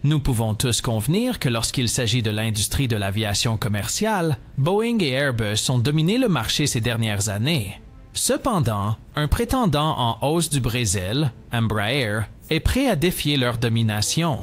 Nous pouvons tous convenir que lorsqu'il s'agit de l'industrie de l'aviation commerciale, Boeing et Airbus ont dominé le marché ces dernières années. Cependant, un prétendant en hausse du Brésil, Embraer, est prêt à défier leur domination.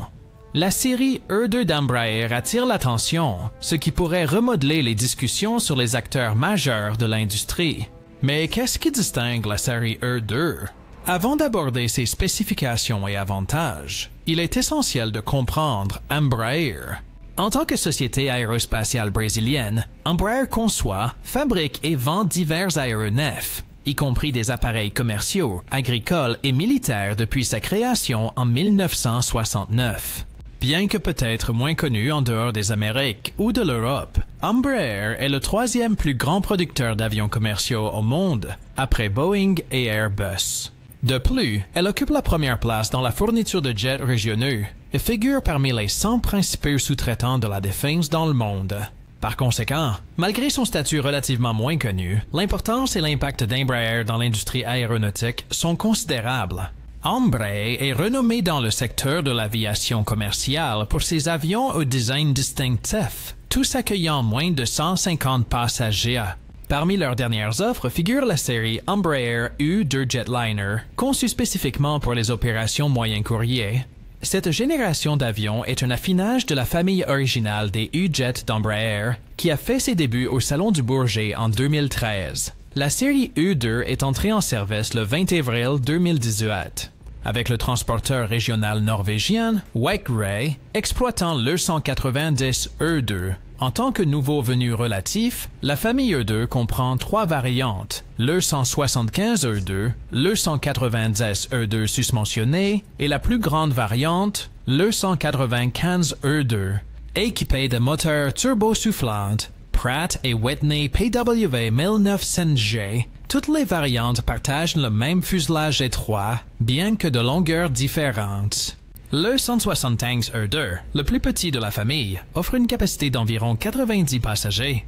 La série E2 d'Embraer attire l'attention, ce qui pourrait remodeler les discussions sur les acteurs majeurs de l'industrie. Mais qu'est-ce qui distingue la série E2? Avant d'aborder ses spécifications et avantages, il est essentiel de comprendre Embraer. En tant que société aérospatiale brésilienne, Embraer conçoit, fabrique et vend divers aéronefs, y compris des appareils commerciaux, agricoles et militaires depuis sa création en 1969. Bien que peut-être moins connu en dehors des Amériques ou de l'Europe, Embraer est le troisième plus grand producteur d'avions commerciaux au monde, après Boeing et Airbus. De plus, elle occupe la première place dans la fourniture de jets régionaux et figure parmi les 100 principaux sous-traitants de la défense dans le monde. Par conséquent, malgré son statut relativement moins connu, l'importance et l'impact d'Embraer dans l'industrie aéronautique sont considérables. Embraer est renommé dans le secteur de l'aviation commerciale pour ses avions au design distinctif, tous accueillant moins de 150 passagers. Parmi leurs dernières offres figure la série Embraer U2 Jetliner, conçue spécifiquement pour les opérations moyen courrier. Cette génération d'avions est un affinage de la famille originale des U-Jet d'Embraer, qui a fait ses débuts au Salon du Bourget en 2013. La série U2 est entrée en service le 20 avril 2018, avec le transporteur régional norvégien Widerøe exploitant l'E190 E2. En tant que nouveau venu relatif, la famille E2 comprend trois variantes, l'E175 E2, l'E190 E2 susmentionné et la plus grande variante, l'E195 E2, équipée de moteurs turbosoufflantes Pratt & Whitney PW 1900G. Toutes les variantes partagent le même fuselage étroit, bien que de longueurs différentes. Le 175 E2, le plus petit de la famille, offre une capacité d'environ 90 passagers.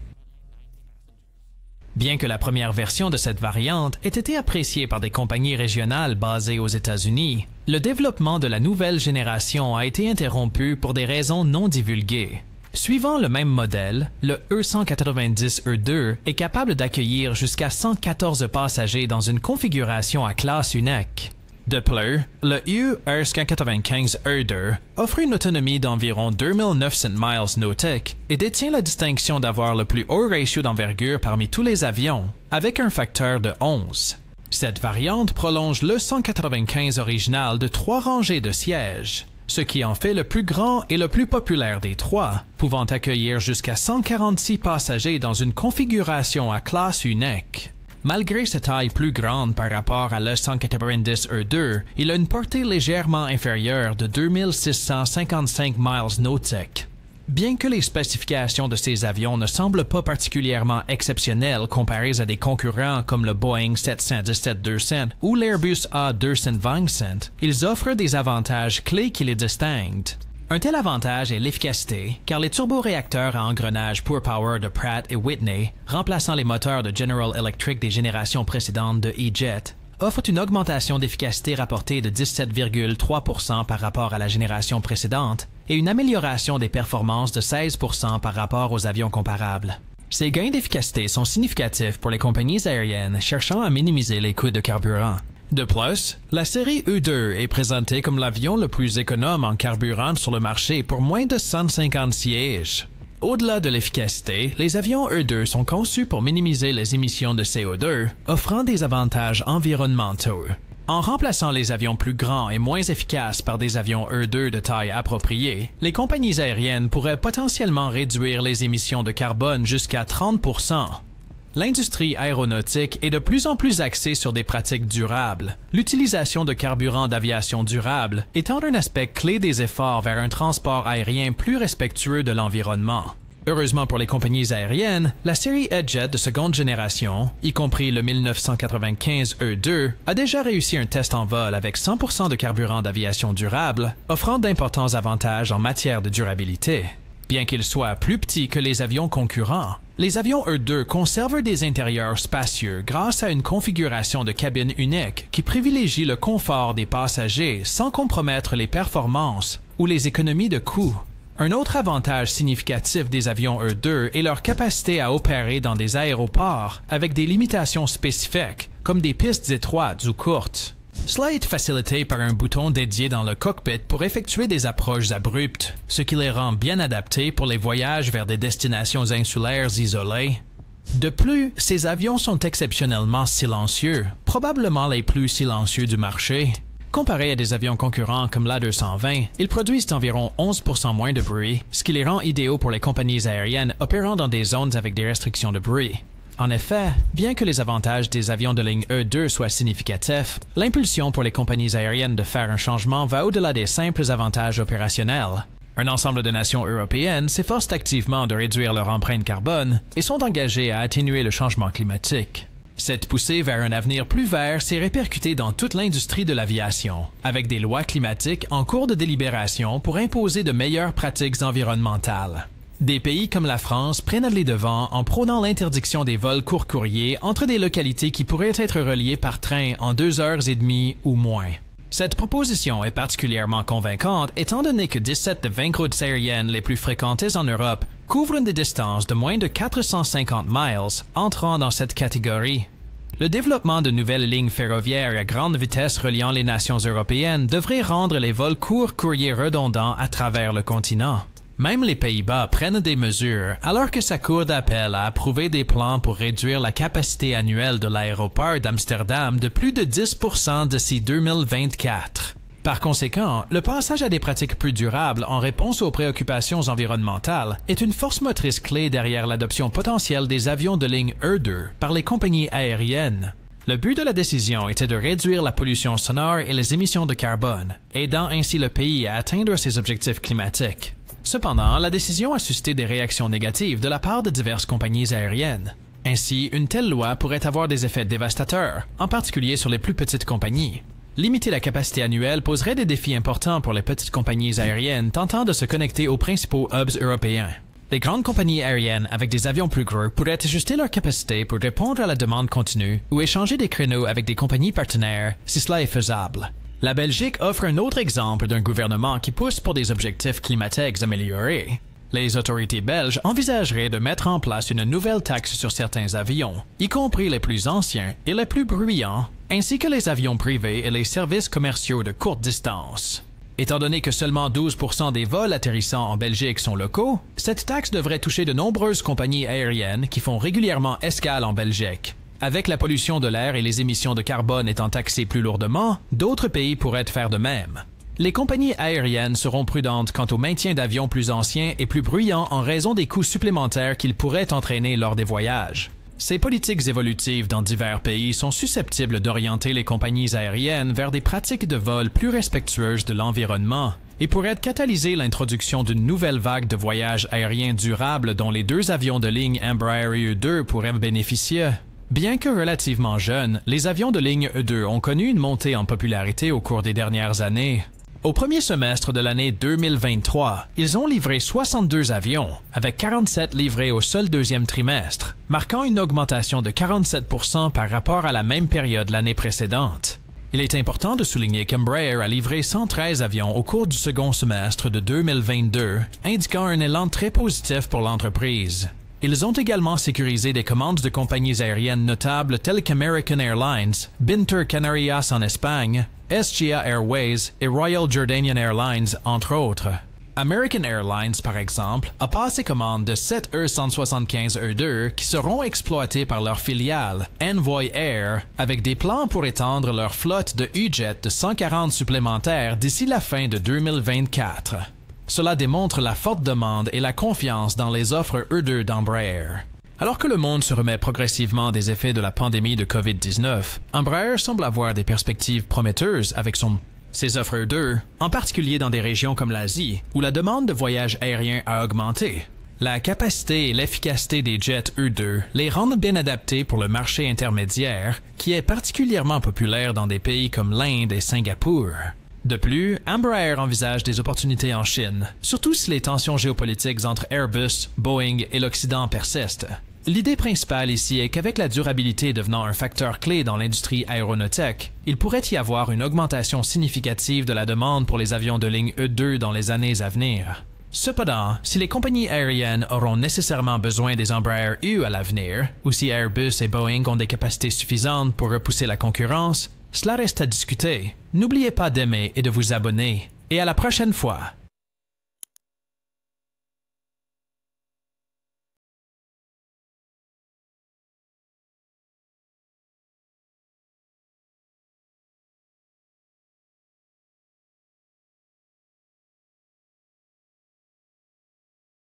Bien que la première version de cette variante ait été appréciée par des compagnies régionales basées aux États-Unis, le développement de la nouvelle génération a été interrompu pour des raisons non divulguées. Suivant le même modèle, le E190 E2 est capable d'accueillir jusqu'à 114 passagers dans une configuration à classe unique. De plus, le U195 E2 offre une autonomie d'environ 2900 miles nautiques et détient la distinction d'avoir le plus haut ratio d'envergure parmi tous les avions, avec un facteur de 11. Cette variante prolonge le 195 original de 3 rangées de sièges, ce qui en fait le plus grand et le plus populaire des trois, pouvant accueillir jusqu'à 146 passagers dans une configuration à classe unique. Malgré sa taille plus grande par rapport à l'E190 E2, il a une portée légèrement inférieure de 2655 miles nautiques. Bien que les spécifications de ces avions ne semblent pas particulièrement exceptionnelles comparées à des concurrents comme le Boeing 717-200 ou l'Airbus A220, ils offrent des avantages clés qui les distinguent. Un tel avantage est l'efficacité, car les turboréacteurs à engrenage Pour Power de Pratt & Whitney, remplaçant les moteurs de General Electric des générations précédentes de E-Jet, offrent une augmentation d'efficacité rapportée de 17,3% par rapport à la génération précédente et une amélioration des performances de 16% par rapport aux avions comparables. Ces gains d'efficacité sont significatifs pour les compagnies aériennes cherchant à minimiser les coûts de carburant. De plus, la série E2 est présentée comme l'avion le plus économe en carburant sur le marché pour moins de 150 sièges. Au-delà de l'efficacité, les avions E2 sont conçus pour minimiser les émissions de CO2, offrant des avantages environnementaux. En remplaçant les avions plus grands et moins efficaces par des avions E2 de taille appropriée, les compagnies aériennes pourraient potentiellement réduire les émissions de carbone jusqu'à 30%. L'industrie aéronautique est de plus en plus axée sur des pratiques durables, l'utilisation de carburant d'aviation durable étant un aspect clé des efforts vers un transport aérien plus respectueux de l'environnement. Heureusement pour les compagnies aériennes, la série E-Jet de seconde génération, y compris le 1995 E2, a déjà réussi un test en vol avec 100% de carburant d'aviation durable, offrant d'importants avantages en matière de durabilité. Bien qu'ils soient plus petits que les avions concurrents, les avions E2 conservent des intérieurs spacieux grâce à une configuration de cabine unique qui privilégie le confort des passagers sans compromettre les performances ou les économies de coûts. Un autre avantage significatif des avions E2 est leur capacité à opérer dans des aéroports avec des limitations spécifiques, comme des pistes étroites ou courtes. Cela est facilité par un bouton dédié dans le cockpit pour effectuer des approches abruptes, ce qui les rend bien adaptés pour les voyages vers des destinations insulaires isolées. De plus, ces avions sont exceptionnellement silencieux, probablement les plus silencieux du marché. Comparés à des avions concurrents comme l'A220, ils produisent environ 11% moins de bruit, ce qui les rend idéaux pour les compagnies aériennes opérant dans des zones avec des restrictions de bruit. En effet, bien que les avantages des avions de ligne E2 soient significatifs, l'impulsion pour les compagnies aériennes de faire un changement va au-delà des simples avantages opérationnels. Un ensemble de nations européennes s'efforcent activement de réduire leur empreinte carbone et sont engagées à atténuer le changement climatique. Cette poussée vers un avenir plus vert s'est répercutée dans toute l'industrie de l'aviation, avec des lois climatiques en cours de délibération pour imposer de meilleures pratiques environnementales. Des pays comme la France prennent les devants en prônant l'interdiction des vols court courriers entre des localités qui pourraient être reliées par train en 2h30 ou moins. Cette proposition est particulièrement convaincante étant donné que 17 des 20 routes aériennes les plus fréquentées en Europe couvrent des distances de moins de 450 miles, entrant dans cette catégorie. Le développement de nouvelles lignes ferroviaires à grande vitesse reliant les nations européennes devrait rendre les vols court courriers redondants à travers le continent. Même les Pays-Bas prennent des mesures alors que sa cour d'appel a approuvé des plans pour réduire la capacité annuelle de l'aéroport d'Amsterdam de plus de 10% d'ici 2024. Par conséquent, le passage à des pratiques plus durables en réponse aux préoccupations environnementales est une force motrice clé derrière l'adoption potentielle des avions de ligne E2 par les compagnies aériennes. Le but de la décision était de réduire la pollution sonore et les émissions de carbone, aidant ainsi le pays à atteindre ses objectifs climatiques. Cependant, la décision a suscité des réactions négatives de la part de diverses compagnies aériennes. Ainsi, une telle loi pourrait avoir des effets dévastateurs, en particulier sur les plus petites compagnies. Limiter la capacité annuelle poserait des défis importants pour les petites compagnies aériennes tentant de se connecter aux principaux hubs européens. Les grandes compagnies aériennes avec des avions plus gros pourraient ajuster leur capacité pour répondre à la demande continue ou échanger des créneaux avec des compagnies partenaires si cela est faisable. La Belgique offre un autre exemple d'un gouvernement qui pousse pour des objectifs climatiques améliorés. Les autorités belges envisageraient de mettre en place une nouvelle taxe sur certains avions, y compris les plus anciens et les plus bruyants, ainsi que les avions privés et les services commerciaux de courte distance. Étant donné que seulement 12% des vols atterrissant en Belgique sont locaux, cette taxe devrait toucher de nombreuses compagnies aériennes qui font régulièrement escale en Belgique. Avec la pollution de l'air et les émissions de carbone étant taxées plus lourdement, d'autres pays pourraient faire de même. Les compagnies aériennes seront prudentes quant au maintien d'avions plus anciens et plus bruyants en raison des coûts supplémentaires qu'ils pourraient entraîner lors des voyages. Ces politiques évolutives dans divers pays sont susceptibles d'orienter les compagnies aériennes vers des pratiques de vol plus respectueuses de l'environnement et pourraient catalyser l'introduction d'une nouvelle vague de voyages aériens durables dont les deux avions de ligne Embraer E2 pourraient bénéficier. Bien que relativement jeunes, les avions de ligne E2 ont connu une montée en popularité au cours des dernières années. Au premier semestre de l'année 2023, ils ont livré 62 avions, avec 47 livrés au seul deuxième trimestre, marquant une augmentation de 47% par rapport à la même période l'année précédente. Il est important de souligner qu'Embraer a livré 113 avions au cours du second semestre de 2022, indiquant un élan très positif pour l'entreprise. Ils ont également sécurisé des commandes de compagnies aériennes notables telles qu'American Airlines, Binter Canarias en Espagne, SGA Airways et Royal Jordanian Airlines, entre autres. American Airlines, par exemple, a passé commande de 7 E175-E2 qui seront exploités par leur filiale, Envoy Air, avec des plans pour étendre leur flotte de E-Jet de 140 supplémentaires d'ici la fin de 2024. Cela démontre la forte demande et la confiance dans les offres E2 d'Embraer. Alors que le monde se remet progressivement des effets de la pandémie de COVID-19, Embraer semble avoir des perspectives prometteuses avec ses offres E2, en particulier dans des régions comme l'Asie, où la demande de voyages aériens a augmenté. La capacité et l'efficacité des jets E2 les rendent bien adaptés pour le marché intermédiaire, qui est particulièrement populaire dans des pays comme l'Inde et Singapour. De plus, Embraer envisage des opportunités en Chine, surtout si les tensions géopolitiques entre Airbus, Boeing et l'Occident persistent. L'idée principale ici est qu'avec la durabilité devenant un facteur clé dans l'industrie aéronautique, il pourrait y avoir une augmentation significative de la demande pour les avions de ligne E2 dans les années à venir. Cependant, si les compagnies aériennes auront nécessairement besoin des Embraer E à l'avenir, ou si Airbus et Boeing ont des capacités suffisantes pour repousser la concurrence, cela reste à discuter. N'oubliez pas d'aimer et de vous abonner. Et à la prochaine fois!